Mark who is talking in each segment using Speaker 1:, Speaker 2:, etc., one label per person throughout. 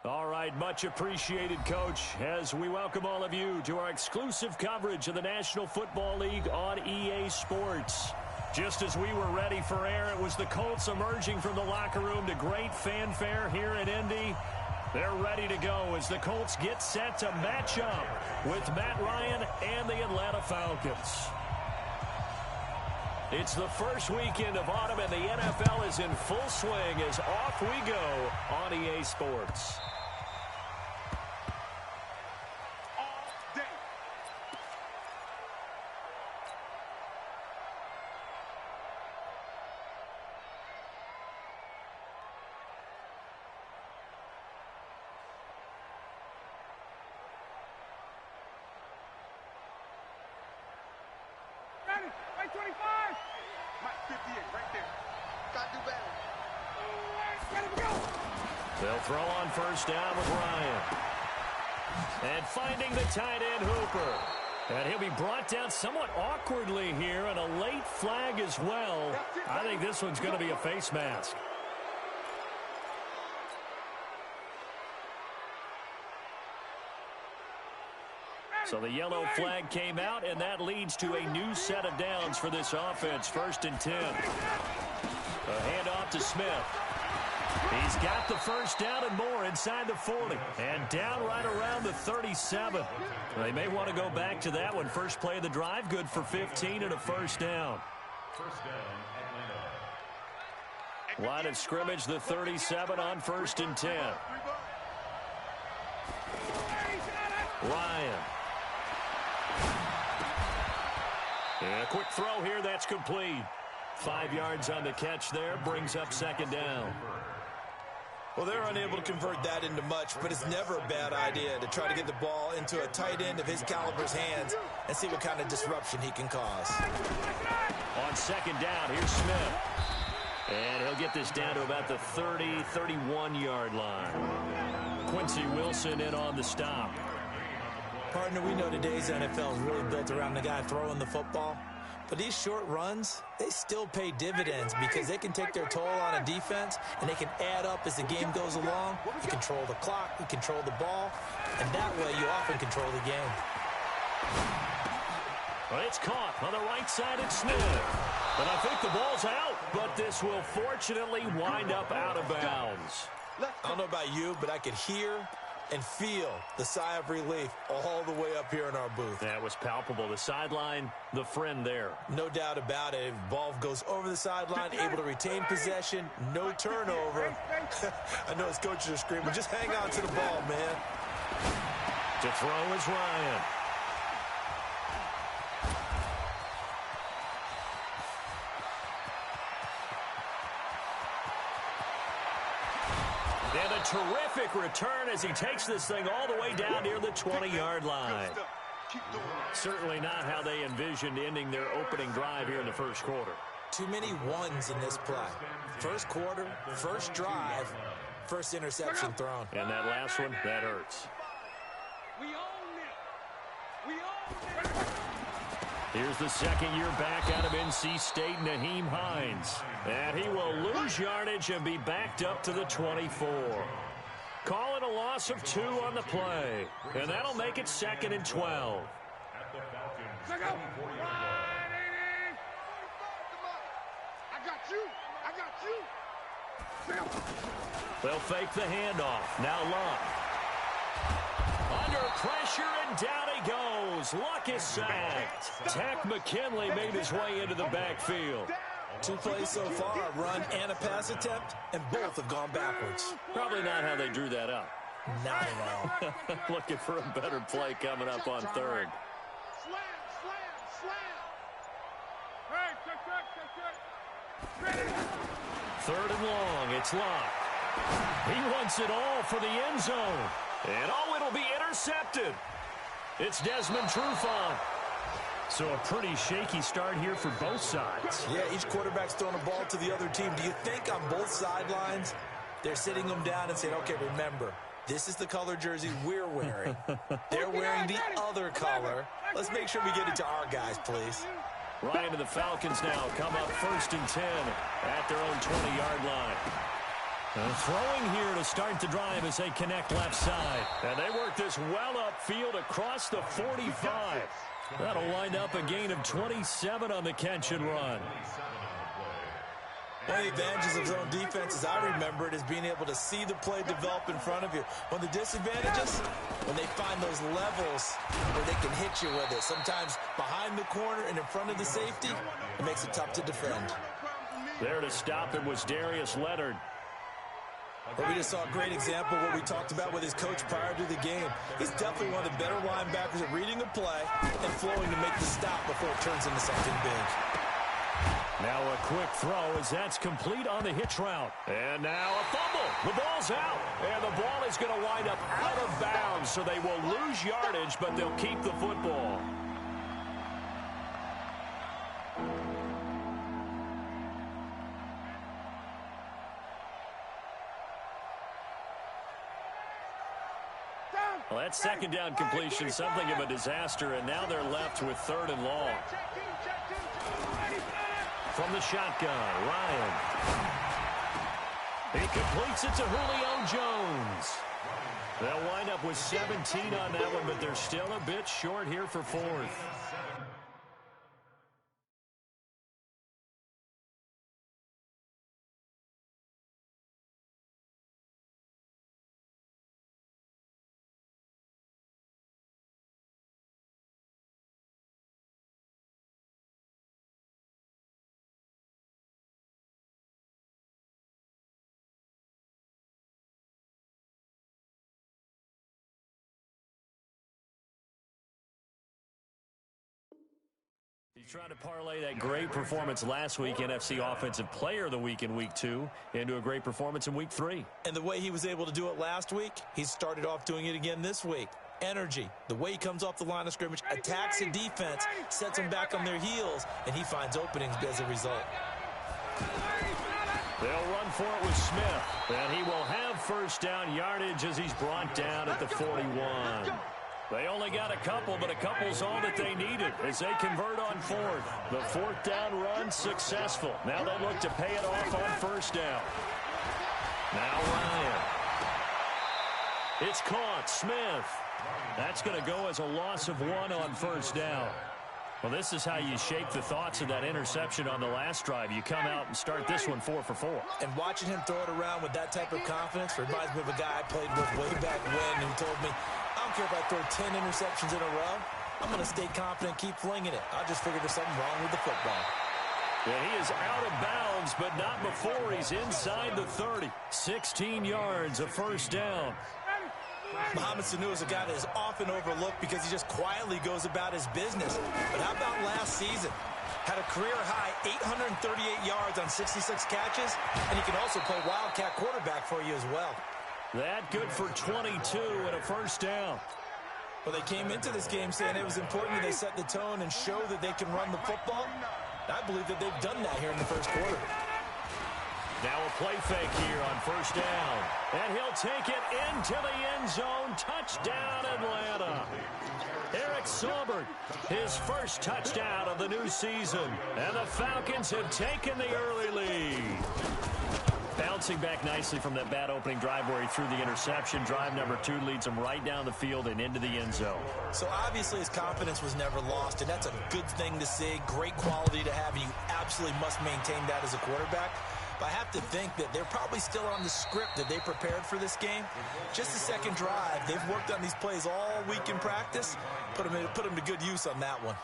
Speaker 1: All right, much appreciated, Coach, as we welcome all of you to our exclusive coverage of the National Football League on EA Sports. Just as we were ready for air, it was the Colts emerging from the locker room to great fanfare here in Indy. They're ready to go as the Colts get set to match up with Matt Ryan and the Atlanta Falcons. It's the first weekend of autumn, and the NFL is in full swing as off we go on EA Sports. They'll throw on first down with Ryan. And finding the tight end, Hooper. And he'll be brought down somewhat awkwardly here, and a late flag as well. I think this one's going to be a face mask. So the yellow flag came out, and that leads to a new set of downs for this offense. 1st and 10. A handoff to Smith. He's got the first down and more inside the 40. And down right around the 37. They may want to go back to that one. First play of the drive, good for 15 and a first down. Line of scrimmage, the 37 on 1st and 10. Ryan. And a quick throw here, that's complete. 5 yards on the catch there, brings up 2nd down.
Speaker 2: Well, they're unable to convert that into much, but it's never a bad idea to try to get the ball into a tight end of his caliber's hands and see what kind of disruption he can cause.
Speaker 1: On 2nd down, here's Smith. And he'll get this down to about the 30, 31-yard line. Quincy Wilson in on the stop.
Speaker 2: Partner, we know today's NFL is really built around the guy throwing the football. But these short runs, they still pay dividends because they can take their toll on a defense, and they can add up as the game goes along. You control the clock, you control the ball, and that way you often control the game.
Speaker 1: Well, it's caught on the right side at Smith. And I think the ball's out, but this will fortunately wind up out of bounds.
Speaker 2: I don't know about you, but I could hear and feel the sigh of relief all the way up here in our booth.
Speaker 1: That was palpable. The sideline, the friend there.
Speaker 2: No doubt about it. If the ball goes over the sideline, able to retain possession, no turnover. I know his coaches are screaming, just hang on to the ball, man.
Speaker 1: To throw is Ryan. And a terrific return as he takes this thing all the way down near the 20-yard line. Certainly not how they envisioned ending their opening drive here in the first quarter.
Speaker 2: Too many ones in this play. First quarter, first drive, first interception thrown.
Speaker 1: And that last one, that hurts.
Speaker 3: We own it. We own it.
Speaker 1: Here's the second-year back out of NC State, Naheem Hines. And he will lose yardage and be backed up to the 24. Calling a loss of 2 on the play. And that'll make it 2nd and 12.
Speaker 3: I got you. I got you.
Speaker 1: They'll fake the handoff. Now Luck. Under pressure, and down he goes. Luck is sacked. Tack McKinley made his way into the backfield.
Speaker 2: 2 plays so far, a run and a pass attempt, and both have gone backwards.
Speaker 1: Probably not how they drew that up.
Speaker 2: Not at all.
Speaker 1: Looking for a better play coming up on 3rd.
Speaker 3: Slam. Hey, check.
Speaker 1: 3rd and long, it's Luck. He wants it all for the end zone. And it'll be intercepted. It's Desmond Trufant. So a pretty shaky start here for both sides.
Speaker 2: Yeah, each quarterback's throwing a ball to the other team. Do you think on both sidelines they're sitting them down and saying, okay, remember, this is the color jersey we're wearing. They're wearing the other color. Let's make sure we get it to our guys, please.
Speaker 1: Ryan and the Falcons now come up 1st and 10 at their own 20-yard line. Throwing here to start the drive as they connect left side. And they work this well upfield across the 45. That'll wind up a gain of 27 on the catch and run.
Speaker 2: One of the advantages of zone defense, as I remember it, is being able to see the play develop in front of you. One of the disadvantages, when they find those levels where they can hit you with it, sometimes behind the corner and in front of the safety, it makes it tough to defend.
Speaker 1: There to stop it was Darius Leonard.
Speaker 2: But we just saw a great example of what we talked about with his coach prior to the game. He's definitely one of the better linebackers at reading a play and flowing to make the stop before it turns into something big.
Speaker 1: Now a quick throw as that's complete on the hitch route. And now a fumble. The ball's out. And the ball is going to wind up out of bounds, so they will lose yardage, but they'll keep the football. Well, that second down completion, something of a disaster, and now they're left with 3rd and long. From the shotgun, Ryan. He completes it to Julio Jones. They'll wind up with 17 on that one, but they're still a bit short here for 4th. He's trying to parlay that great performance last week, NFC Offensive Player of the Week in Week 2, into a great performance in Week 3.
Speaker 2: And the way he was able to do it last week, he started off doing it again this week. Energy, the way he comes off the line of scrimmage, attacks the defense, sets them back on their heels, and he finds openings as a result.
Speaker 1: They'll run for it with Smith, and he will have 1st down yardage as he's brought down at the 41. They only got a couple, but a couple's all that they needed as they convert on 4th. The 4th down run successful. Now they look to pay it off on 1st down. Now Ryan. It's caught. Smith. That's going to go as a loss of 1 on 1st down. Well, this is how you shake the thoughts of that interception on the last drive. You come out and start this one 4 for 4.
Speaker 2: And watching him throw it around with that type of confidence reminds me of a guy I played with way back when who told me, I don't care if I throw 10 interceptions in a row. I'm going to stay confident, keep flinging it. I just figured there's something wrong with the football.
Speaker 1: And he is out of bounds, but not before he's inside the 30. 16 yards, a 1st down.
Speaker 2: Mohamed Sanu is a guy that is often overlooked because he just quietly goes about his business. But how about last season? Had a career-high 838 yards on 66 catches, and he can also play wildcat quarterback for you as well.
Speaker 1: That good for 22 and a 1st down.
Speaker 2: Well, they came into this game saying it was important that they set the tone and show that they can run the football. I believe that they've done that here in the 1st quarter.
Speaker 1: Now a play fake here on 1st down. And he'll take it into the end zone. Touchdown, Atlanta. Eric Saubert, his 1st touchdown of the new season. And the Falcons have taken the early lead. Bouncing back nicely from that bad opening drive where he threw the interception. Drive number 2 leads him right down the field and into the end zone.
Speaker 2: So obviously his confidence was never lost, and that's a good thing to see. Great quality to have, and you absolutely must maintain that as a quarterback. But I have to think that they're probably still on the script that they prepared for this game. Just the 2nd drive. They've worked on these plays all week in practice. Put them to good use on that one.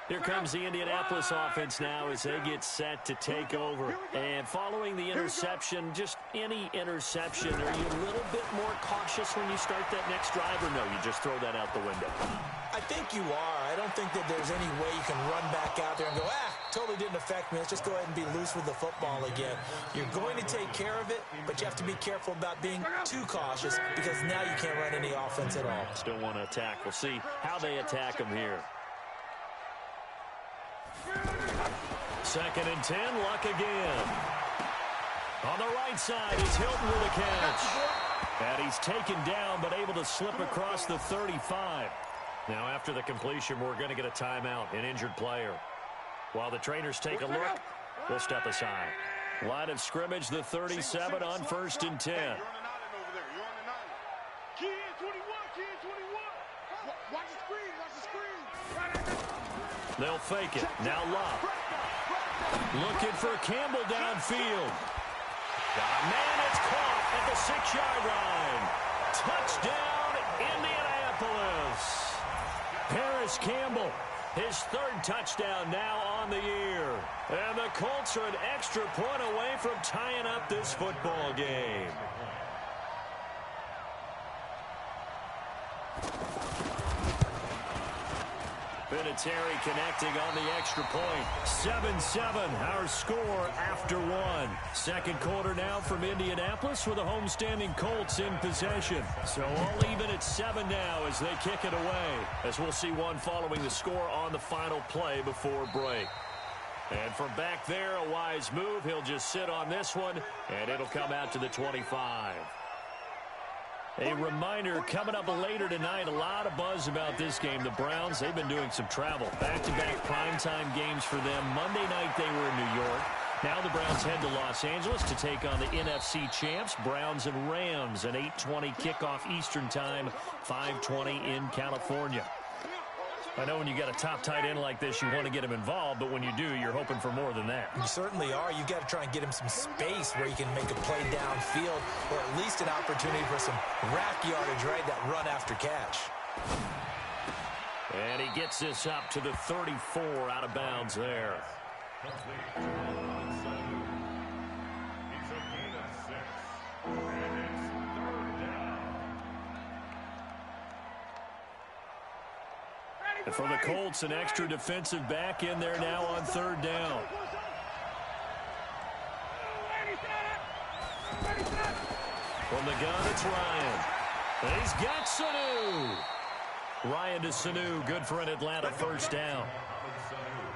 Speaker 1: Here comes the Indianapolis offense now as they get set to take over. And following the interception, just any interception, are you a little bit more cautious when you start that next drive, or no, you just throw that out the window?
Speaker 2: I think you are. I don't think that there's any way you can run back out there and go, totally didn't affect me. Let's just go ahead and be loose with the football again. You're going to take care of it, but you have to be careful about being too cautious because now you can't run any offense at all.
Speaker 1: Still want to attack. We'll see how they attack them here. 2nd and 10, Luck again. On the right side is Hilton with a catch. And he's taken down but able to slip across the 35. Now after the completion, we're going to get a timeout, an injured player. While the trainers take a look, will step aside. Line of scrimmage, the 37 on 1st and 10. They'll fake it. Now Love. Looking for Campbell downfield. Got a man that's caught at the 6-yard line. Touchdown, Indianapolis. Paris Campbell, his 3rd touchdown now on the year. And the Colts are an extra point away from tying up this football game. Vinatieri connecting on the extra point. 7-7, our score after 1. Second quarter now from Indianapolis with the homestanding Colts in possession. So all even at 7 now as they kick it away. As we'll see one following the score on the final play before break. And from back there, a wise move. He'll just sit on this one, and it'll come out to the 25. A reminder, coming up later tonight, a lot of buzz about this game. The Browns, they've been doing some travel. Back-to-back primetime games for them. Monday night they were in New York. Now the Browns head to Los Angeles to take on the NFC champs, Browns and Rams. An 8:20 kickoff Eastern time, 5:20 in California. I know when you got a top tight end like this, you want to get him involved, but when you do, you're hoping for more than that.
Speaker 2: You certainly are. You've got to try and get him some space where he can make a play downfield, or at least an opportunity for some rack yardage, right? That run after catch.
Speaker 1: And he gets this up to the 34 out of bounds there. And for the Colts, an extra defensive back in there now on 3rd down. From the gun, it's Ryan. And he's got Sanu. Ryan to Sanu, good for an Atlanta 1st down.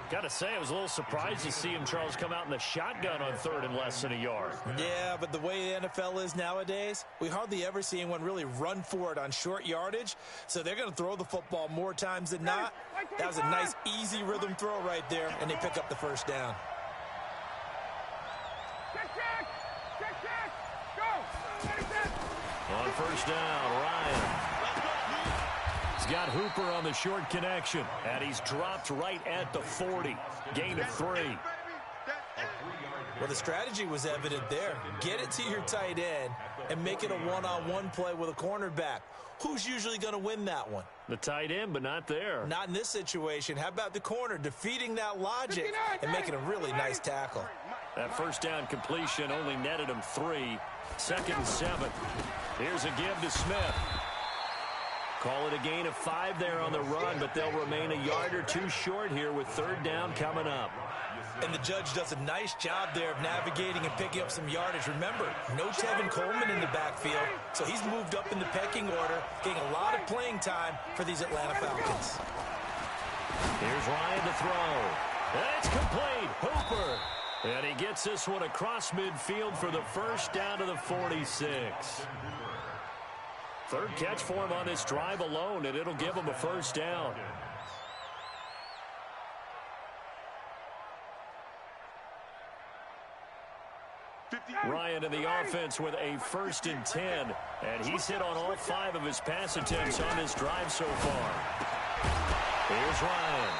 Speaker 1: Got to say, I was a little surprised to see him, Charles, come out in the shotgun on 3rd and less than a yard.
Speaker 2: Yeah, but the way the NFL is nowadays, we hardly ever see anyone really run for it on short yardage. So they're going to throw the football more times than not. That was a nice, easy rhythm throw right there, and they pick up the 1st down.
Speaker 1: On 1st down, Ryan. He's got Hooper on the short connection, and he's dropped right at the 40. Gain of 3.
Speaker 2: Well, the strategy was evident there. Get it to your tight end and make it a one-on-one play with a cornerback. Who's usually going to win that one?
Speaker 1: The tight end, but not there.
Speaker 2: Not in this situation. How about the corner defeating that logic and making a really nice tackle?
Speaker 1: That 1st down completion only netted him 3. 2nd and 7. Here's a give to Smith. Call it a gain of 5 there on the run, but they'll remain a yard or 2 short here with 3rd down coming up.
Speaker 2: And the judge does a nice job there of navigating and picking up some yardage. Remember, no Tevin Coleman in the backfield, so he's moved up in the pecking order, getting a lot of playing time for these Atlanta Falcons.
Speaker 1: Here's Ryan to throw. And it's complete. Hooper. And he gets this one across midfield for the 1st down to the 46. 3rd catch for him on this drive alone, and it'll give him a 1st down. Ryan in the offense with a 1st and 10, and he's hit on all 5 of his pass attempts on this drive so far. Here's Ryan.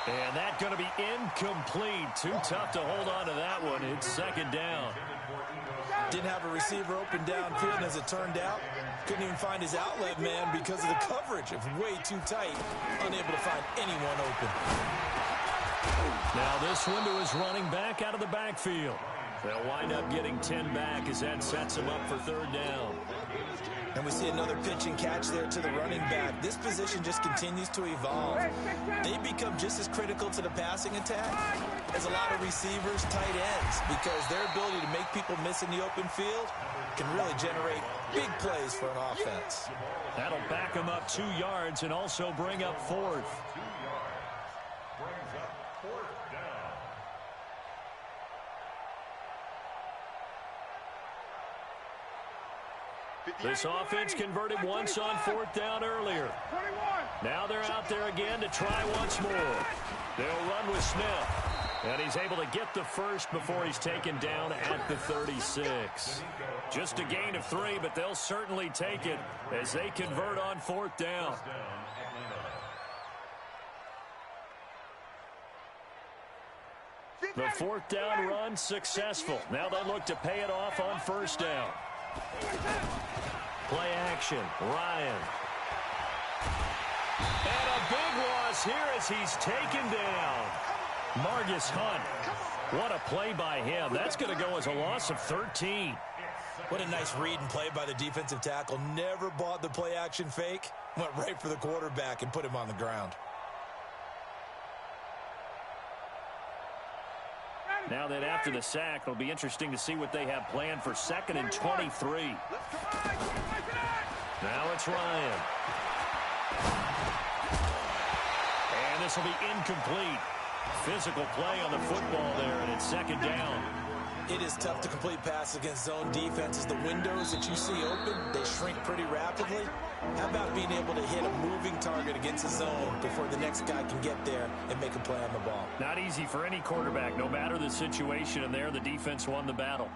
Speaker 1: And that's going to be incomplete. Too tough to hold on to that one. It's 2nd down.
Speaker 2: Didn't have a receiver open downfield, and as it turned out, couldn't even find his outlet man because of the coverage. It was way too tight, unable to find anyone open.
Speaker 1: Now this one to his running back out of the backfield. They'll wind up getting 10 back as that sets him up for 3rd down.
Speaker 2: And we see another pitch and catch there to the running back. This position just continues to evolve. They become just as critical to the passing attack as a lot of receivers, tight ends, because their ability to make people miss in the open field can really generate big plays for an offense.
Speaker 1: That'll back them up 2 yards and also bring up 4th. This offense converted once on 4th down earlier. Now they're out there again to try once more. They'll run with Smith. And he's able to get the first before he's taken down at the 36. Just a gain of 3, but they'll certainly take it as they convert on 4th down. The 4th down run successful. Now they'll look to pay it off on 1st down. Play action. Ryan. And a big loss here as he's taken down. Margus Hunt. What a play by him. That's going to go as a loss of 13.
Speaker 2: What a nice read and play by the defensive tackle. Never bought the play action fake. Went right for the quarterback and put him on the ground.
Speaker 1: Now that after the sack, it'll be interesting to see what they have planned for 2nd and 23. Now it's Ryan. And this will be incomplete. Physical play on the football there, and it's 2nd down.
Speaker 2: It is tough to complete passes against zone defenses. The windows that you see open, they shrink pretty rapidly. How about being able to hit a moving target against a zone before the next guy can get there and make a play on the ball?
Speaker 1: Not easy for any quarterback, no matter the situation, and there the defense won the battle.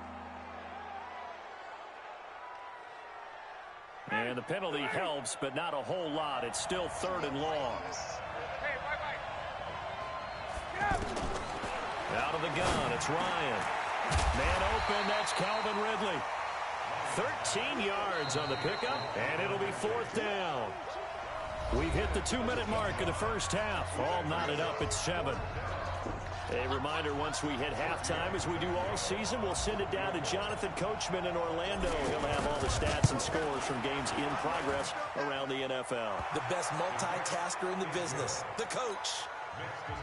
Speaker 1: And the penalty helps, but not a whole lot. It's still 3rd and long. Out of the gun, it's Ryan. Man open, that's Calvin Ridley. 13 yards on the pickup, and it'll be 4th down. We've hit the 2-minute mark of the first half. All knotted up at 7. A reminder, once we hit halftime, as we do all season, we'll send it down to Jonathan Coachman in Orlando. He'll have all the stats and scores from games in progress around the NFL.
Speaker 2: The best multitasker in the business, the coach.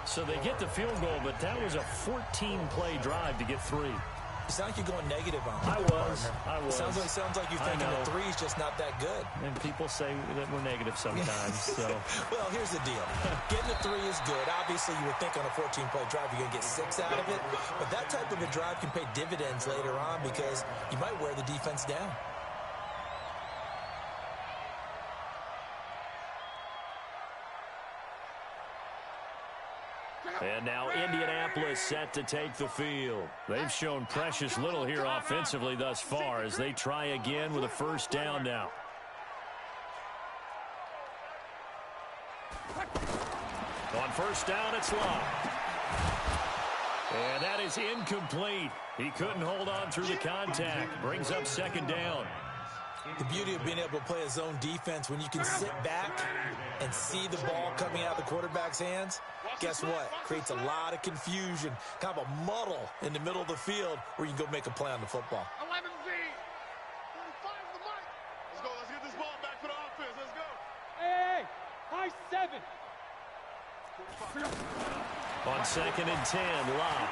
Speaker 1: So they get the field goal, but that was a 14-play drive to get 3.
Speaker 2: You sound like you're going negative on
Speaker 1: I
Speaker 2: that,
Speaker 1: was.
Speaker 2: Sounds like you're thinking the 3's just not that good.
Speaker 1: And people say that we're negative sometimes. So.
Speaker 2: Well, here's the deal. Getting a 3 is good. Obviously, you would think on a 14-play drive you're going to get 6 out of it. But that type of a drive can pay dividends later on because you might wear the defense down.
Speaker 1: And now Indianapolis set to take the field. They've shown precious little here offensively thus far as they try again with a 1st down now. On 1st down, it's Locke. And that is incomplete. He couldn't hold on through the contact. Brings up 2nd down.
Speaker 2: The beauty of being able to play a zone defense when you can sit back and see the ball coming out of the quarterback's hands, guess what? Creates a lot of confusion, kind of a muddle in the middle of the field where you can go make a play on the football.
Speaker 3: 11Z. 35 on the mic. Let's go. Let's get this ball back for the offense. Let's go. Hey, high 7.
Speaker 1: On 2nd and 10, Locke.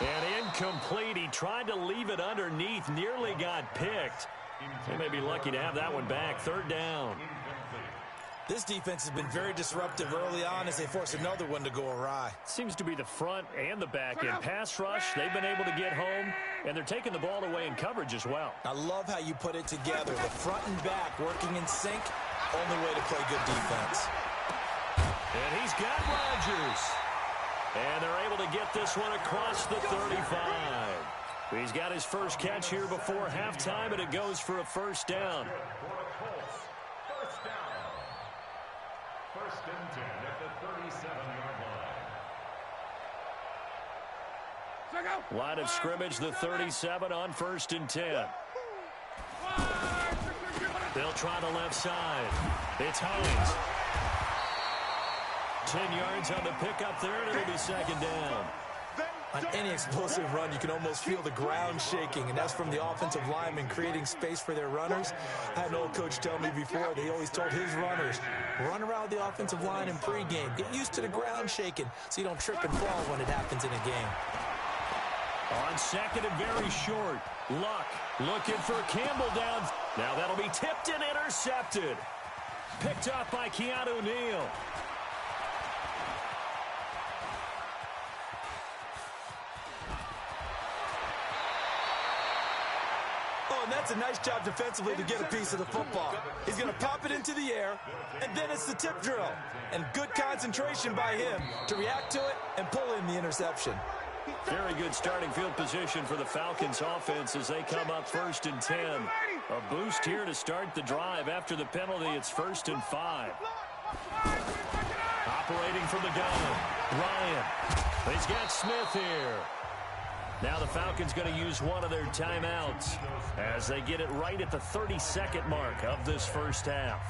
Speaker 1: And incomplete. He tried to leave it underneath. Nearly got picked. They may be lucky to have that one back. 3rd down.
Speaker 2: This defense has been very disruptive early on as they force another one to go awry.
Speaker 1: Seems to be the front and the back end. Pass rush, they've been able to get home, and they're taking the ball away in coverage as well.
Speaker 2: I love how you put it together. The front and back working in sync. Only way to play good defense.
Speaker 1: And he's got Rodgers. And they're able to get this one across the 35. He's got his first catch here before halftime, and it goes for a 1st down.
Speaker 4: First down. 1st and 10 at the 37-yard line.
Speaker 1: Line of scrimmage, the 37 on 1st and 10. They'll try the left side. It's Hines. 10 yards on the pickup there, and it'll be 2nd down.
Speaker 2: On any explosive run, you can almost feel the ground shaking, and that's from the offensive linemen creating space for their runners. I had an old coach tell me before, they always told his runners, run around the offensive line in pregame. Get used to the ground shaking so you don't trip and fall when it happens in a game.
Speaker 1: On 2nd and very short, Luck looking for Campbell down. Now that'll be tipped and intercepted. Picked up by Keanu Neal.
Speaker 2: Oh, and that's a nice job defensively to get a piece of the football. He's going to pop it into the air, and then it's the tip drill. And good concentration by him to react to it and pull in the interception.
Speaker 1: Very good starting field position for the Falcons offense as they come up 1st and 10. A boost here to start the drive. After the penalty, it's 1st and 5. Operating from the gun, Ryan. He's got Smith here. Now the Falcons going to use one of their timeouts as they get it right at the 32nd mark of this first half.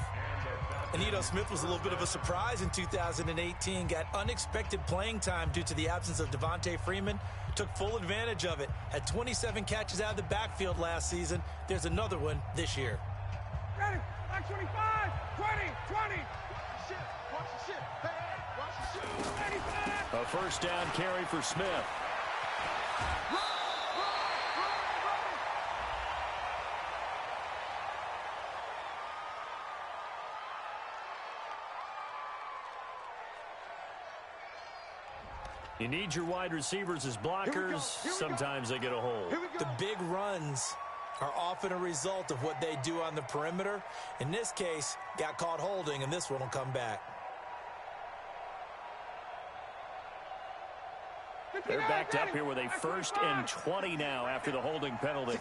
Speaker 2: And Smith was a little bit of a surprise in 2018. Got unexpected playing time due to the absence of Devontae Freeman. Took full advantage of it. Had 27 catches out of the backfield last season. There's another one this year.
Speaker 3: Ready, back 25, 20, 20. Watch the shit. Hey, watch the shit.
Speaker 1: A first down carry for Smith. You need your wide receivers as blockers. Sometimes they get a hold.
Speaker 2: The big runs are often a result of what they do on the perimeter. In this case, got caught holding, and this one will come back.
Speaker 1: They're backed up here with a 1st and 20 now after the holding penalty.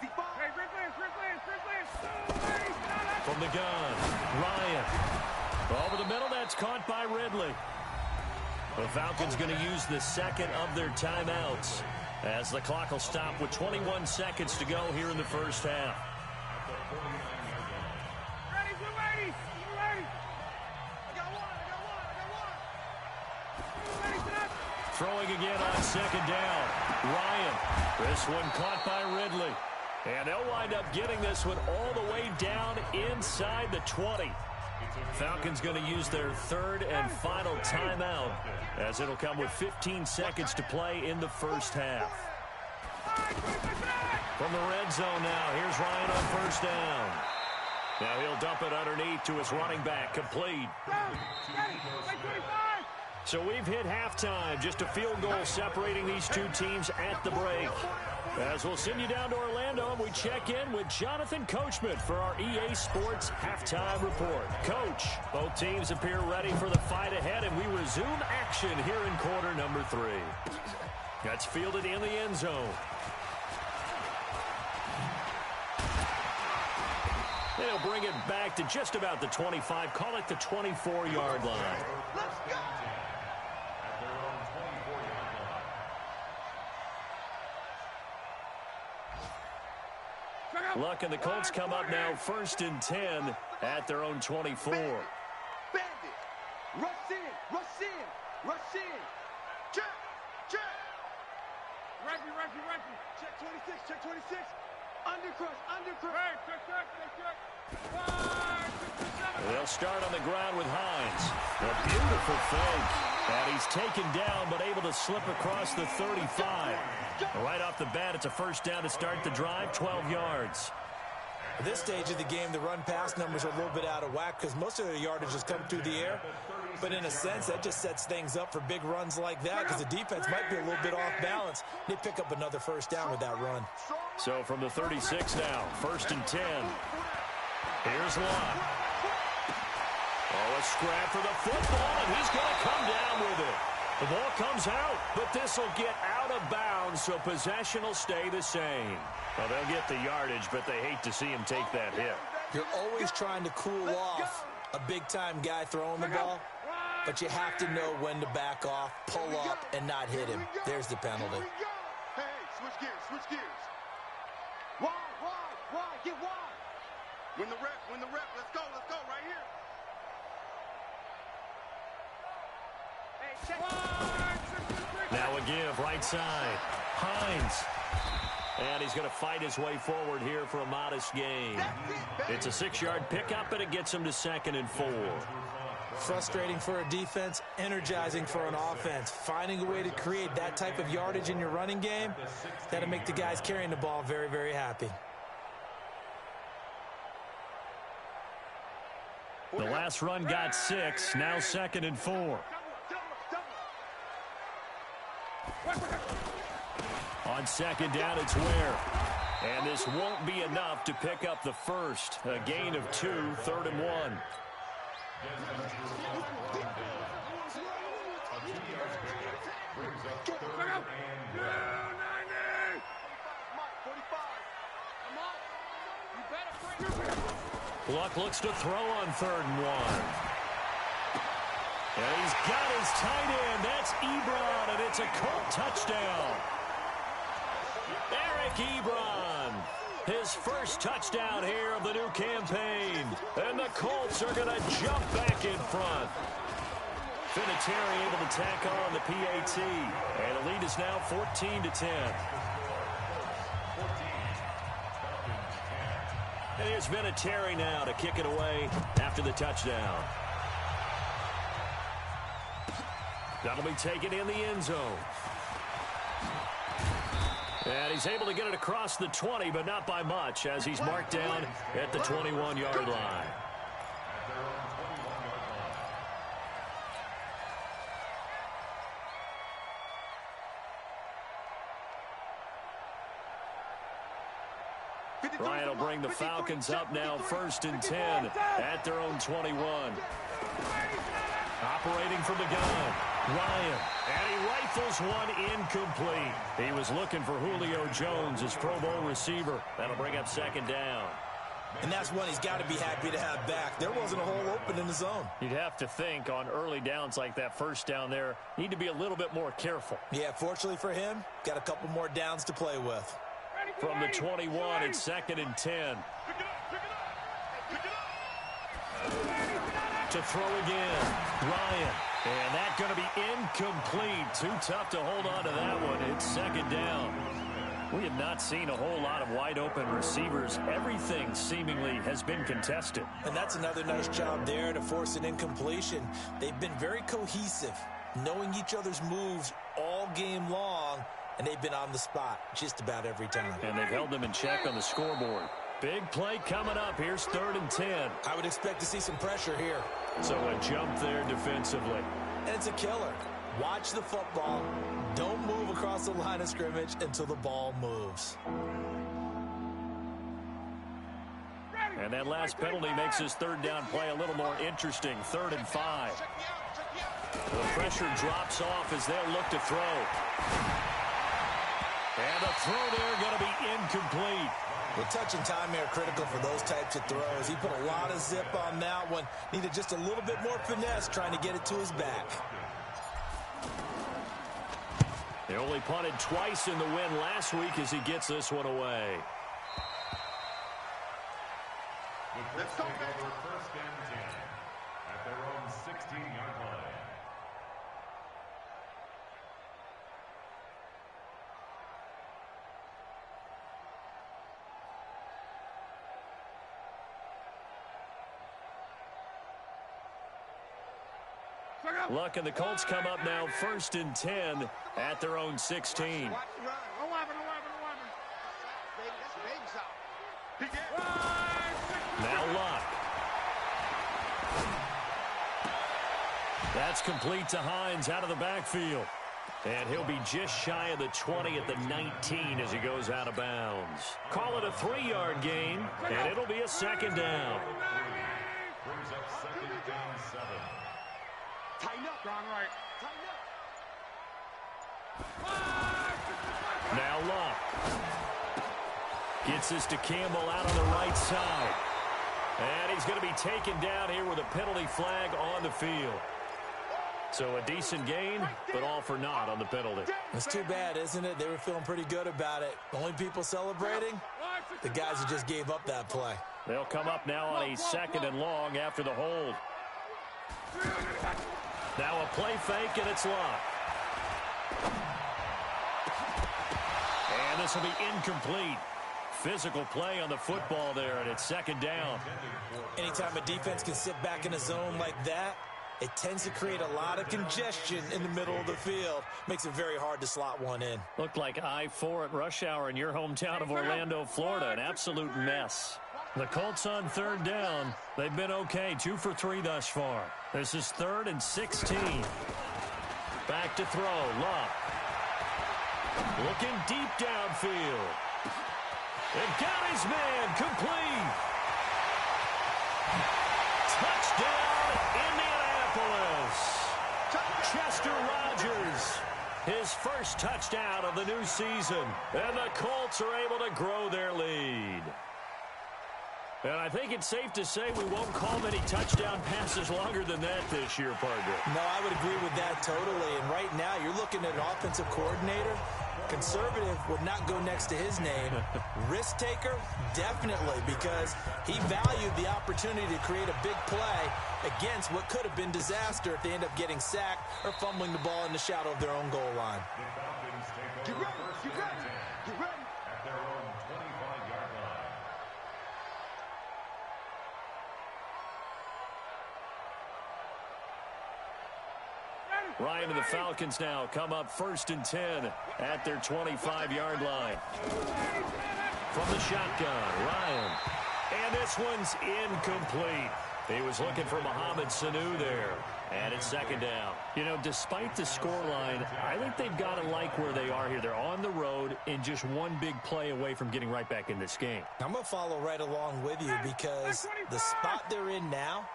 Speaker 1: From the gun, Ryan. Over the middle, that's caught by Ridley. The Falcons going to use the second of their timeouts as the clock will stop with 21 seconds to go here in the first half.
Speaker 3: Ready. I got one.
Speaker 1: Throwing again on 2nd down. Ryan. This one caught by Ridley. And they'll wind up getting this one all the way down inside the 20. Falcons going to use their 3rd and final timeout as it'll come with 15 seconds to play in the first half. From the red zone now, here's Ryan on 1st down. Now he'll dump it underneath to his running back, complete. So we've hit halftime, just a field goal separating these two teams at the break. As we'll send you down to Orlando, and we check in with Jonathan Coachman for our EA Sports Halftime Report. Coach, both teams appear ready for the fight ahead, and we resume action here in quarter number 3. That's fielded in the end zone. They'll bring it back to just about the 25, call it the 24-yard line.
Speaker 3: Let's go!
Speaker 1: Luck and the Colts come up now 1st and 10 at their own 24.
Speaker 3: Bandit. Rush in. Check. Reggie. Check 26. Undercrush. Check.
Speaker 1: They'll start on the ground with Hines. A beautiful fake. And he's taken down, but able to slip across the 35. Right off the bat, it's a first down to start the drive, 12 yards.
Speaker 2: At this stage of the game, the run-pass numbers are a little bit out of whack because most of their yardage has come through the air. But in a sense, that just sets things up for big runs like that because the defense might be a little bit off balance. They pick up another first down with that run.
Speaker 1: So from the 36 now, 1st and 10. Here's Lott. Oh, a scrap for the football, and he's going to come down with it. The ball comes out, but this will get out of bounds, so possession will stay the same. Well, they'll get the yardage, but they hate to see him take that hit.
Speaker 2: You're always trying to cool off a big-time guy throwing the ball, but you have to know when to back off, pull up, and not hit him. There's the penalty.
Speaker 3: Hey, switch gears. Wide, get wide. Win the rep. Let's go right here.
Speaker 1: Now a give, right side. Hines. And he's going to fight his way forward here for a modest gain. It's a 6-yard pickup, and it gets him to 2nd and 4.
Speaker 2: Frustrating for a defense, energizing for an offense. Finding a way to create that type of yardage in your running game, that'll make the guys carrying the ball very, very happy.
Speaker 1: The last run got 6, now 2nd and 4. On 2nd down, it's Ware. And this won't be enough to pick up the first. A gain of 2, 3rd and 1. Luck looks to throw on 3rd and 1. And he's got his tight end. That's Ebron, and it's a Colt touchdown. Eric Ebron, his first touchdown here of the new campaign. And the Colts are going to jump back in front. Vinatieri able to tack on the PAT. And the lead is now 14-10. And here's Vinatieri now to kick it away after the touchdown. That'll be taken in the end zone. And he's able to get it across the 20, but not by much, as he's marked down at the 21-yard line. Ryan will bring the Falcons up now 1st and 10 at their own 21. Operating from the gun, Ryan, and he rifles one incomplete. He was looking for Julio Jones, his Pro Bowl receiver. That'll bring up 2nd down.
Speaker 2: And that's one he's got to be happy to have back. There wasn't a hole open in the zone.
Speaker 1: You'd have to think on early downs like that, 1st down there, need to be a little bit more careful.
Speaker 2: Yeah, fortunately for him, got a couple more downs to play with.
Speaker 1: From the 21, it's 2nd and 10. To throw again, Ryan. And that's going to be incomplete. Too tough to hold on to that one. It's 2nd down. We have not seen a whole lot of wide-open receivers. Everything seemingly has been contested.
Speaker 2: And that's another nice job there to force an incompletion. They've been very cohesive, knowing each other's moves all game long, and they've been on the spot just about every time.
Speaker 1: And they've held them in check on the scoreboard. Big play coming up. Here's 3rd and 10.
Speaker 2: I would expect to see some pressure here.
Speaker 1: So a jump there defensively.
Speaker 2: And it's a killer. Watch the football. Don't move across the line of scrimmage until the ball moves.
Speaker 1: And that last penalty makes his 3rd down play a little more interesting. 3rd and 5. The pressure drops off as they'll look to throw. And the throw there going to be incomplete.
Speaker 2: The touch and time here critical for those types of throws. He put a lot of zip on that one. Needed just a little bit more finesse trying to get it to his back.
Speaker 1: They only punted twice in the win last week as he gets this one away.
Speaker 3: Let's go, man.
Speaker 4: 1st and 10 at their own 16-yard line.
Speaker 1: Luck and the Colts come up now 1st and 10 at their own 16.
Speaker 3: 11.
Speaker 1: Now Luck. That's complete to Hines out of the backfield. And he'll be just shy of the 20 at the 19 as he goes out of bounds. Call it a 3-yard gain, and it'll be a 2nd down.
Speaker 4: Brings up 2nd and 7.
Speaker 3: Tighten up, Ron Wright. Tighten up.
Speaker 1: Now Luck. Gets this to Campbell out on the right side. And he's going to be taken down here with a penalty flag on the field. So a decent gain, but all for naught on the penalty.
Speaker 2: It's too bad, isn't it? They were feeling pretty good about it. The only people celebrating, the guys who just gave up that play.
Speaker 1: They'll come up now on a 2nd and long after the hold. Now a play fake, and it's Luck. And this will be incomplete. Physical play on the football there, and it's 2nd down.
Speaker 2: Anytime a defense can sit back in a zone like that, it tends to create a lot of congestion in the middle of the field. Makes it very hard to slot one in.
Speaker 1: Looked like I-4 at rush hour in your hometown of Orlando, Florida. An absolute mess. The Colts on 3rd down. They've been okay, 2 for 3 thus far. This is 3rd and 16. Back to throw, Luck. Looking deep downfield. And got his man complete. Touchdown, Indianapolis. Chester Rogers, his first touchdown of the new season. And the Colts are able to grow their lead. And I think it's safe to say we won't call many touchdown passes longer than that this year, partner.
Speaker 2: No, I would agree with that totally. And right now, you're looking at an offensive coordinator. Conservative would not go next to his name. Risk taker, definitely, because he valued the opportunity to create a big play against what could have been disaster if they end up getting sacked or fumbling the ball in the shadow of their own goal line.
Speaker 3: Get ready, get ready, get ready.
Speaker 4: At their own 25-yard line.
Speaker 1: Ryan and the Falcons now come up 1st and 10 at their 25-yard line. From the shotgun, Ryan. And this one's incomplete. He was looking for Mohamed Sanu there. And it's 2nd down. You know, despite the scoreline, I think they've got to like where they are here. They're on the road and just one big play away from getting right back in this game.
Speaker 2: I'm going to follow right along with you because the spot they're in now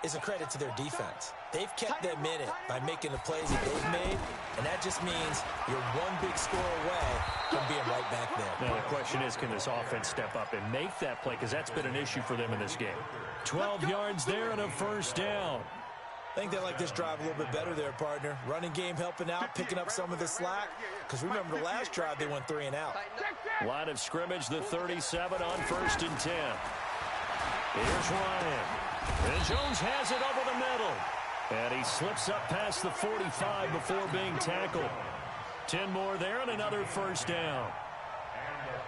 Speaker 2: is a credit to their defense. They've kept them in it by making the plays that they've made, and that just means you're one big score away from being right back there.
Speaker 1: Now, the question is, can this offense step up and make that play? Because that's been an issue for them in this game. 12 yards there and a 1st down.
Speaker 2: I think they like this drive a little bit better there, partner. Running game helping out, picking up some of the slack. Because remember, the last drive, they went 3 and out.
Speaker 1: Line of scrimmage, the 37 on 1st and 10. Here's Ryan. And Jones has it over the middle. And he slips up past the 45 before being tackled. 10 more there and another 1st down.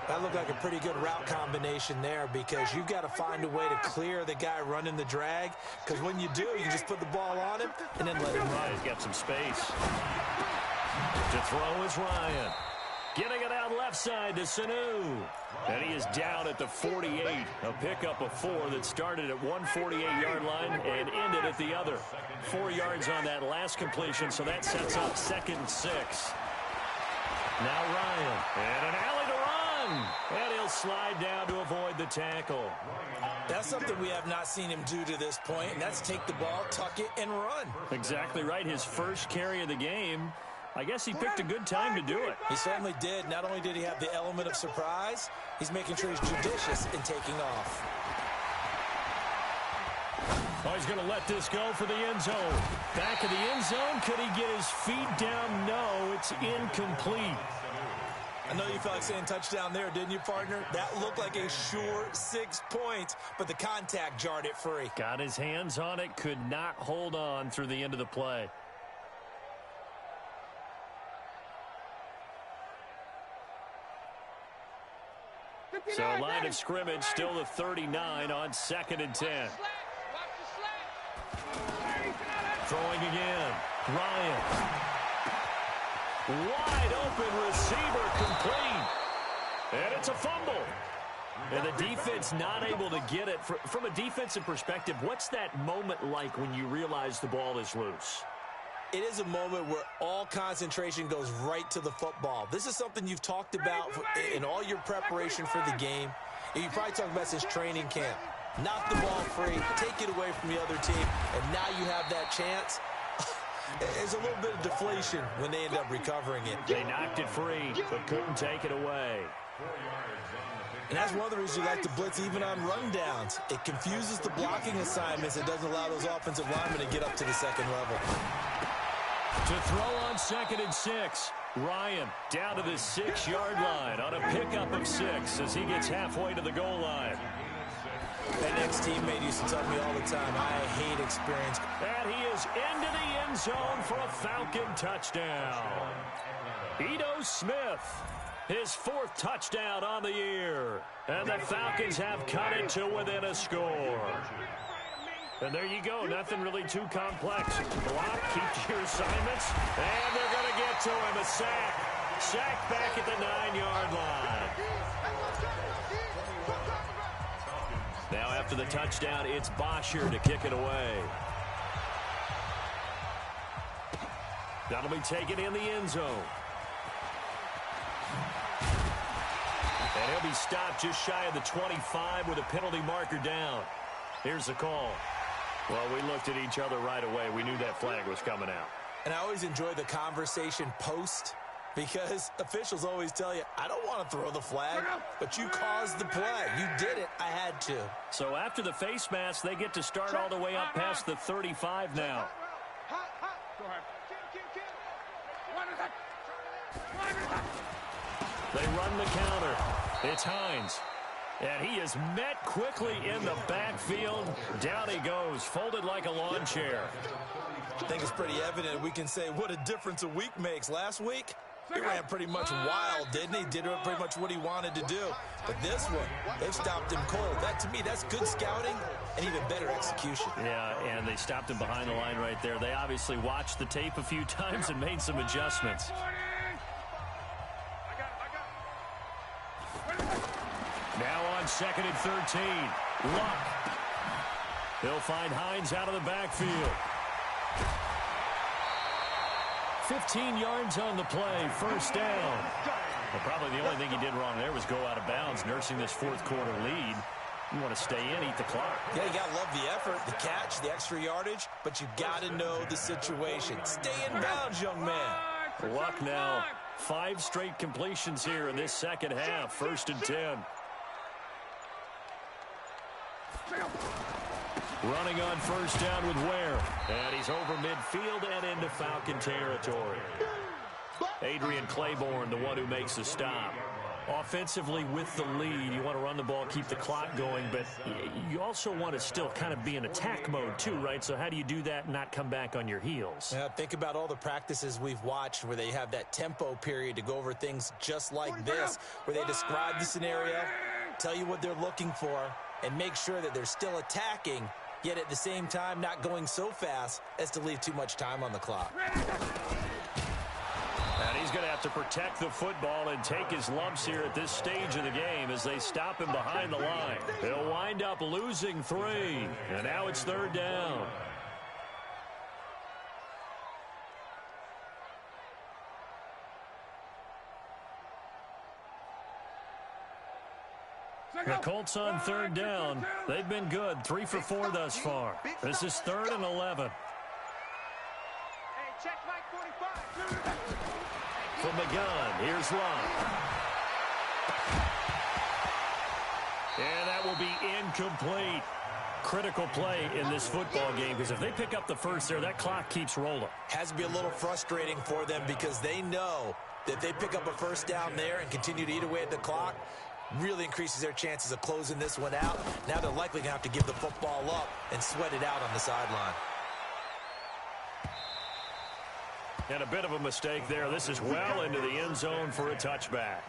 Speaker 2: That looked like a pretty good route combination there because you've got to find a way to clear the guy running the drag. Because when you do, you can just put the ball on him and then let him run.
Speaker 1: He's got some space. To throw is Ryan. Getting it out left side to Sanu. And he is down at the 48. A pickup of 4 that started at one 48-yard line and ended at the other. 4 yards on that last completion, so that sets up 2nd and 6. Now Ryan. And an alley to run. And he'll slide down to avoid the tackle.
Speaker 2: That's something we have not seen him do to this point, and that's take the ball, tuck it, and run.
Speaker 1: Exactly right. His first carry of the game. I guess he picked a good time to do it.
Speaker 2: He certainly did. Not only did he have the element of surprise, he's making sure he's judicious in taking off.
Speaker 1: Oh, he's going to let this go for the end zone. Back of the end zone. Could he get his feet down? No, it's incomplete.
Speaker 2: I know you felt like saying touchdown there, didn't you, partner? That looked like a sure 6 points, but the contact jarred it free.
Speaker 1: Got his hands on it, could not hold on through the end of the play. So line of scrimmage, still the 39 on 2nd and 10. Throwing again. Ryan. Wide open receiver complete. And it's a fumble. And the defense not able to get it. From a defensive perspective, what's that moment like when you realize the ball is loose?
Speaker 2: It is a moment where all concentration goes right to the football. This is something you've talked about in all your preparation for the game. And you probably talked about since training camp. Knock the ball free, take it away from the other team, and now you have that chance. There's a little bit of deflation when they end up recovering it.
Speaker 1: They knocked it free, but couldn't take it away.
Speaker 2: And that's one of the reasons you like to blitz even on rundowns. It confuses the blocking assignments. It doesn't allow those offensive linemen to get up to the second level.
Speaker 1: To throw on 2nd and 6. Ryan down to the 6-yard line on a pickup of 6 as he gets halfway to the goal line.
Speaker 2: That ex-teammate used to tell me all the time, I hate experience.
Speaker 1: And he is into the end zone for a Falcon touchdown. Ito Smith, his 4th touchdown on the year. And the Falcons have cut it to within a score. And there you go. Nothing really too complex. Block, keep your assignments. And they're going to get to him. A sack. Sack back at the 9-yard line. Now after the touchdown, it's Bosher to kick it away. That'll be taken in the end zone. And he'll be stopped just shy of the 25 with a penalty marker down. Here's the call. Well, we looked at each other right away. We knew that flag was coming out.
Speaker 2: And I always enjoy the conversation post, because officials always tell you, I don't want to throw the flag, but you caused the play. You did it. I had to.
Speaker 1: So after the face mask, they get to start all the way up past the 35 now. They run the counter. It's Hines. And he is met quickly in the backfield. Down he goes, folded like a lawn chair.
Speaker 2: I think it's pretty evident. We can say what a difference a week makes. Last week, he ran pretty much wild, didn't he? Did pretty much what he wanted to do. But this one, they've stopped him cold. That, to me, that's good scouting and even better execution.
Speaker 1: Yeah, and they stopped him behind the line right there. They obviously watched the tape a few times and made some adjustments. Now on 2nd and 13. Luck. He'll find Hines out of the backfield. 15 yards on the play, first down. Well, probably the only thing he did wrong there was go out of bounds, nursing this fourth quarter lead. You want to stay in, eat the clock.
Speaker 2: Yeah, you got to love the effort, the catch, the extra yardage, but you got to know the situation. Stay in bounds, young man.
Speaker 1: Luck now. 5 straight completions here in this second half, 1st and 10. Running on first down with Ware. And he's over midfield and into Falcon territory. Adrian Claiborne, the one who makes the stop. Offensively with the lead, you want to run the ball, keep the clock going, but you also want to still kind of be in attack mode too, right? So how do you do that and not come back on your heels?
Speaker 2: Yeah, think about all the practices we've watched where they have that tempo period to go over things just like this, where they describe the scenario, tell you what they're looking for, and make sure that they're still attacking, yet at the same time not going so fast as to leave too much time on the clock.
Speaker 1: And he's going to have to protect the football and take his lumps here at this stage of the game as they stop him behind the line. He'll wind up losing 3, and now it's 3rd down. The Colts on 3rd down. They've been good, 3 for 4 thus far. This is 3rd and 11. From the gun, here's Luck. And that will be incomplete. Critical play in this football game, because if they pick up the first there, that clock keeps rolling.
Speaker 2: Has to be a little frustrating for them because they know that if they pick up a first down there and continue to eat away at the clock, really increases their chances of closing this one out. Now they're likely going to have to give the football up and sweat it out on the sideline.
Speaker 1: And a bit of a mistake there. This is well into the end zone for a touchback.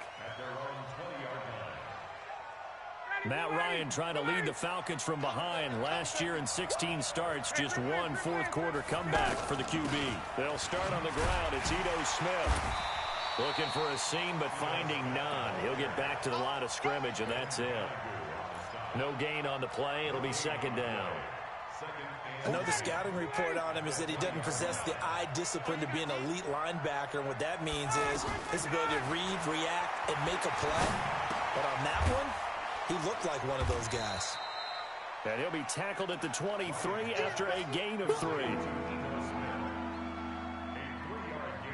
Speaker 1: Matt Ryan trying to lead the Falcons from behind. Last year in 16 starts, just 1 fourth quarter comeback for the QB. They'll start on the ground. It's Ito Smith. Looking for a seam, but finding none. He'll get back to the line of scrimmage, and that's it. No gain on the play. It'll be 2nd down.
Speaker 2: I know the scouting report on him is that he doesn't possess the eye discipline to be an elite linebacker. And what that means is his ability to read, react, and make a play. But on that one, he looked like one of those guys.
Speaker 1: And he'll be tackled at the 23 after a gain of 3.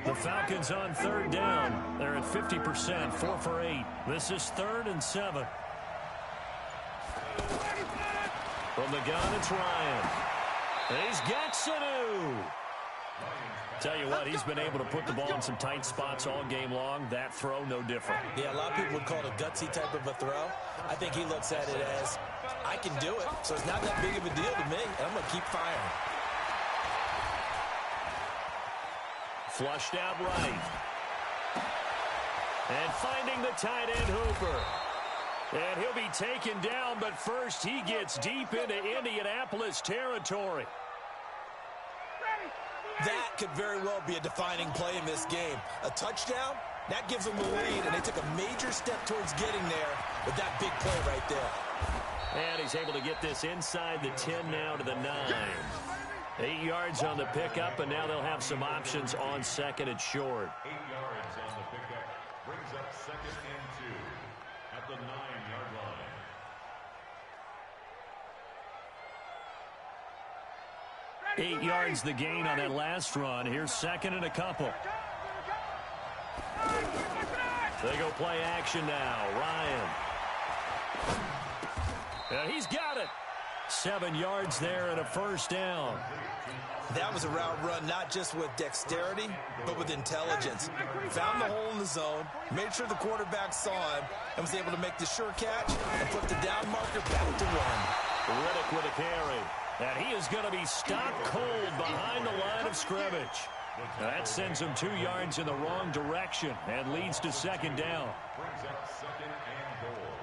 Speaker 1: The Falcons on 3rd down. They're at 50%, 4 for 8. This is 3rd and 7. From the gun, it's Ryan. And he's got Sanu. Tell you what, he's been able to put the ball in some tight spots all game long. That throw, no different.
Speaker 2: Yeah, a lot of people would call it a gutsy type of a throw. I think he looks at it as, I can do it, so it's not that big of a deal to me, and I'm going to keep firing.
Speaker 1: Flushed out right. And finding the tight end Hooper. And he'll be taken down, but first he gets deep into Indianapolis territory.
Speaker 2: That could very well be a defining play in this game. A touchdown, that gives them the lead, and they took a major step towards getting there with that big play right there.
Speaker 1: And he's able to get this inside the 10 now to the 9. 8 yards on the pickup, and now they'll have some options on 2nd and short.
Speaker 4: 8 yards on the pickup brings up 2nd and 2 at the 9.
Speaker 1: 8 yards the gain on that last run. Here's second and a couple. They go play action now. Ryan. And he's got it. 7 yards there and a first down.
Speaker 2: That was a route run not just with dexterity, but with intelligence. Found the hole in the zone, made sure the quarterback saw him, and was able to make the sure catch and put the down marker back to run.
Speaker 1: Riddick with a carry. And he is going to be stopped cold behind the line of scrimmage. Now that sends him 2 yards in the wrong direction and leads to second down.
Speaker 4: Brings up second and goal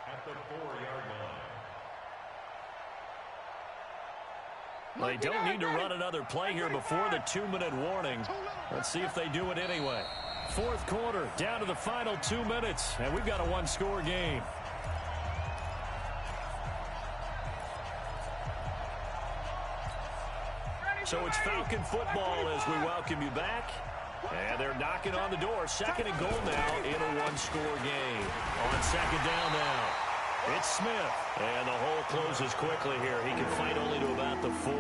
Speaker 4: at the 4-yard line.
Speaker 1: They don't need to run another play here before the 2-minute warning. Let's see if they do it anyway. Fourth quarter, down to the final 2 minutes, and we've got a one-score game. So it's Falcon football as we welcome you back. And they're knocking on the door. Second and goal now in a one-score game. On second down now, it's Smith. And the hole closes quickly here. He can fight only to about the 4.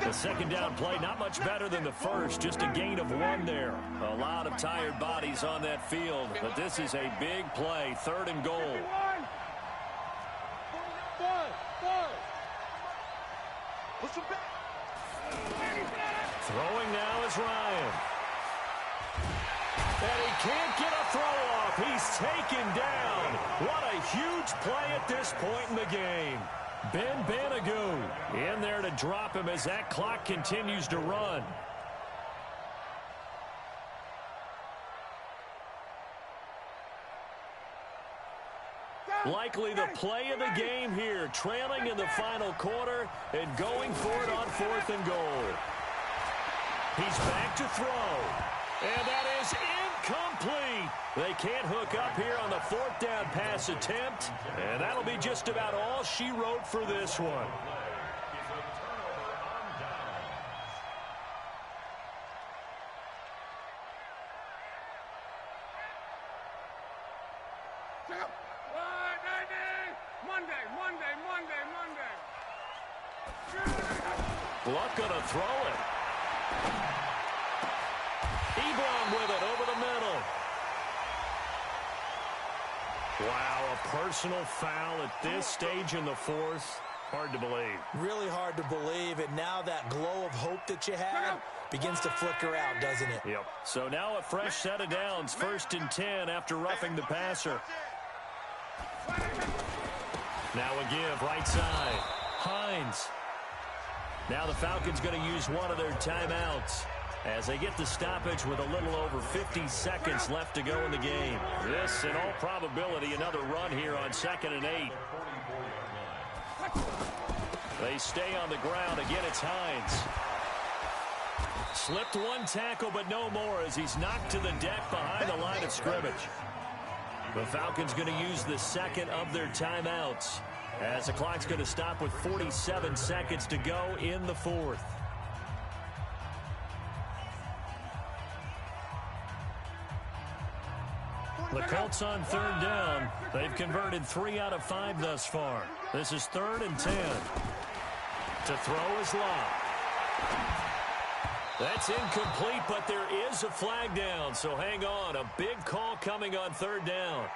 Speaker 1: The second down play, not much better than the first. Just a gain of 1 there. A lot of tired bodies on that field. But this is a big play. Third and goal. Throwing now is Ryan. And he can't get a throw off. He's taken down. What a huge play at this point in the game. Ben Banagoo in there to drop him as that clock continues to run. Likely the play of the game here, trailing in the final quarter and going for it on 4th and goal. He's back to throw. And that is incomplete. They can't hook up here on the 4th down pass attempt. And that'll be just about all she wrote for this one. Luck gonna throw it. Ebron with it over the middle. Wow, a personal foul at this stage in the 4th. Hard to believe.
Speaker 2: Really hard to believe, and now that glow of hope that you had begins to flicker out, doesn't it?
Speaker 1: Yep. So now a fresh set of downs, 1st and 10 after roughing the passer. Now a give, right side. Hines. Now the Falcons going to use one of their timeouts as they get the stoppage with a little over 50 seconds left to go in the game. This, in all probability, another run here on 2nd and 8. They stay on the ground. Again, it's Hines. Slipped one tackle, but no more as he's knocked to the deck behind the line of scrimmage. The Falcons going to use the second of their timeouts as the clock's going to stop with 47 seconds to go in the 4th. The Colts on 3rd down. They've converted 3 out of 5 thus far. This is 3rd and 10. To throw is Locke. That's incomplete, but there is a flag down, so hang on. A big call coming on 3rd down.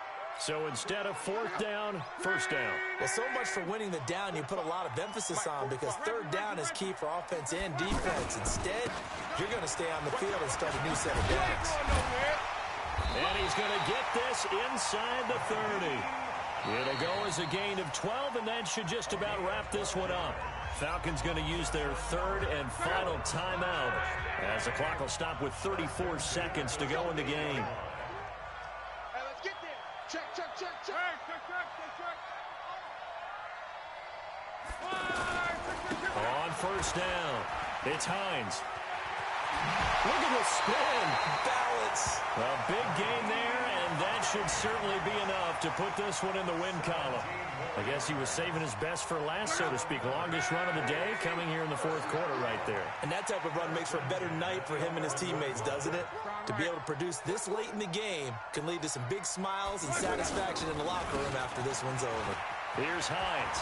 Speaker 1: So instead of 4th down, 1st down.
Speaker 2: Well, so much for winning the down you put a lot of emphasis on because 3rd down is key for offense and defense. Instead, you're going to stay on the field and start a new set of downs.
Speaker 1: And he's going to get this inside the 30. It'll go as a gain of 12, and that should just about wrap this one up. Falcons going to use their 3rd and final timeout as the clock will stop with 34 seconds to go in the game.
Speaker 3: Hey, let's get there. Check.
Speaker 1: On 1st down, it's Hines. Look at the spin.
Speaker 2: Balance.
Speaker 1: A big gain there, and that should certainly be enough to put this one in the win column. I guess he was saving his best for last, so to speak. Longest run of the day coming here in the 4th quarter right there.
Speaker 2: And that type of run makes for a better night for him and his teammates, doesn't it? To be able to produce this late in the game can lead to some big smiles and satisfaction in the locker room after this one's over.
Speaker 1: Here's Hines.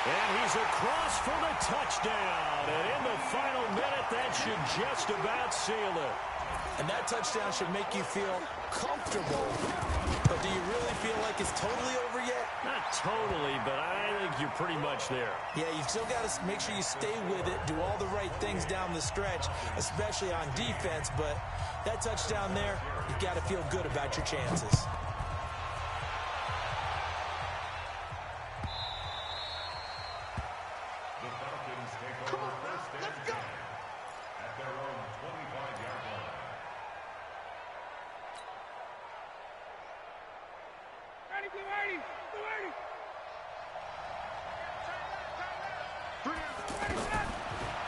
Speaker 1: And he's across for the touchdown. And in the final minute, that should just about seal it.
Speaker 2: And that touchdown should make you feel comfortable. But do you really feel like it's totally over yet?
Speaker 1: Not totally, but I think you're pretty much there.
Speaker 2: Yeah, you've still got to make sure you stay with it, do all the right things down the stretch, especially on defense. But that touchdown there, you've got to feel good about your chances.
Speaker 4: The Falcons take over first and 10 at their own 25-yard line.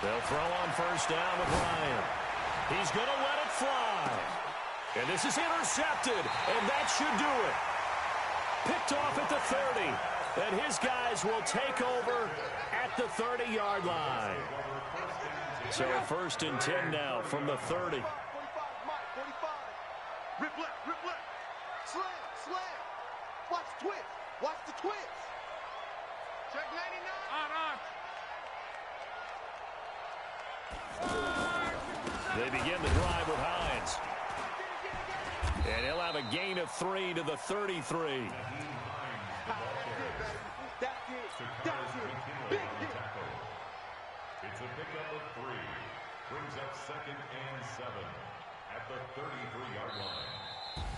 Speaker 1: They'll throw on first down with Ryan. He's going to let it fly. And this is intercepted, and that should do it. Picked off at the 30. And his guys will take over at the 30-yard line. So first and 10 now from the 30.
Speaker 3: 45, Mike, 45. Rip left. Slam. Watch the twist. Watch the twist. Check 99.
Speaker 1: They begin the drive with Hines. And he'll have a gain of 3 to the 33.
Speaker 3: That's it. Big hit.
Speaker 4: It's a pickup of 3. Brings up second and 7 at the 33-yard line.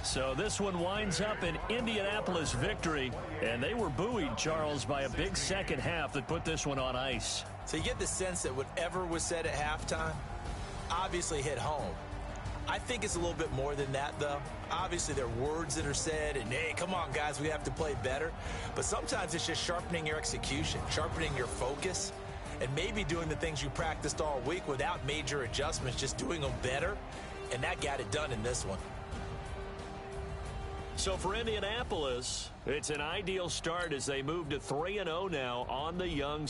Speaker 1: So this one winds up an Indianapolis victory. And they were buoyed, Charles, by a big second half that put this one on ice.
Speaker 2: So you get the sense that whatever was said at halftime obviously hit home. I think it's a little bit more than that, though. Obviously, there are words that are said, and, hey, come on, guys, we have to play better. But sometimes it's just sharpening your execution, sharpening your focus, and maybe doing the things you practiced all week without major adjustments, just doing them better, and that got it done in this one.
Speaker 1: So for Indianapolis, it's an ideal start as they move to 3-0 now on the young